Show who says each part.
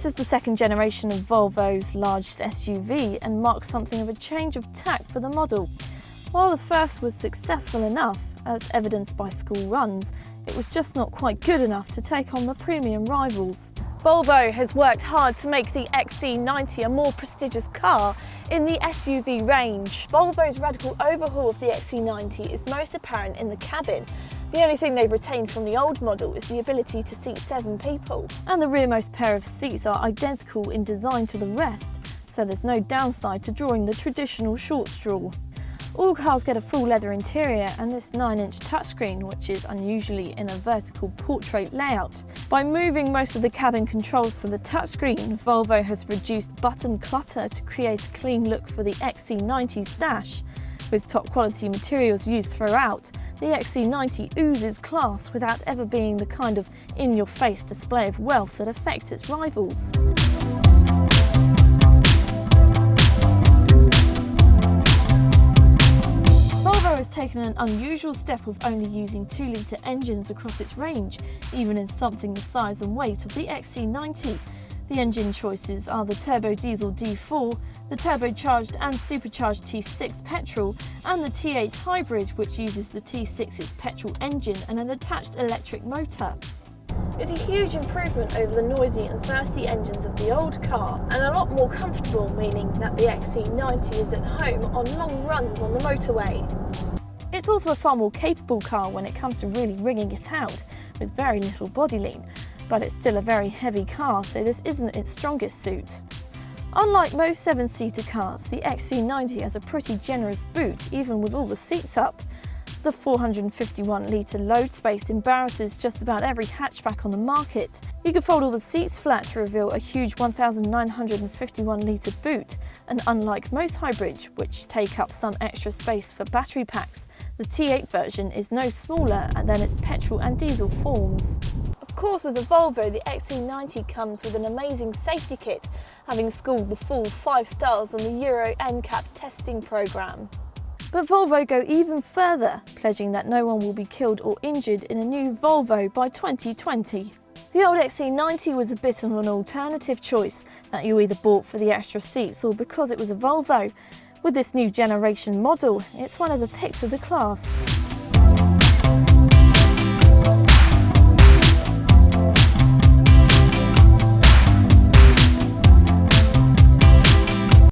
Speaker 1: This is the second generation of Volvo's largest SUV and marks something of a change of tack for the model. While the first was successful enough, as evidenced by school runs, it was just not quite good enough to take on the premium rivals. Volvo has worked hard to make the XC90 a more prestigious car in the SUV range. Volvo's radical overhaul of the XC90 is most apparent in the cabin. The only thing they've retained from the old model is the ability to seat 7 people. And the rearmost pair of seats are identical in design to the rest, so there's no downside to drawing the traditional short straw. All cars get a full leather interior and this 9-inch touchscreen, which is unusually in a vertical portrait layout. By moving most of the cabin controls to the touchscreen, Volvo has reduced button clutter to create a clean look for the XC90's dash. With top quality materials used throughout, the XC90 oozes class without ever being the kind of in-your-face display of wealth that affects its rivals. Volvo has taken an unusual step of only using 2-litre engines across its range, even in something the size and weight of the XC90. The engine choices are the turbo diesel D4, the turbocharged and supercharged T6 petrol, and the T8 hybrid, which uses the T6's petrol engine and an attached electric motor. It's a huge improvement over the noisy and thirsty engines of the old car, and a lot more comfortable, meaning that the XC90 is at home on long runs on the motorway. It's also a far more capable car when it comes to really ringing it out, with very little body lean, but it's still a very heavy car, so this isn't its strongest suit. Unlike most 7-seater cars, the XC90 has a pretty generous boot, even with all the seats up. The 451-litre load space embarrasses just about every hatchback on the market. You can fold all the seats flat to reveal a huge 1,951-litre boot, and unlike most hybrids, which take up some extra space for battery packs, the T8 version is no smaller than its petrol and diesel forms. Of course, as a Volvo, the XC90 comes with an amazing safety kit, having scored the full 5 stars on the Euro NCAP testing programme. But Volvo go even further, pledging that no one will be killed or injured in a new Volvo by 2020. The old XC90 was a bit of an alternative choice that you either bought for the extra seats or because it was a Volvo. With this new generation model, it's one of the picks of the class.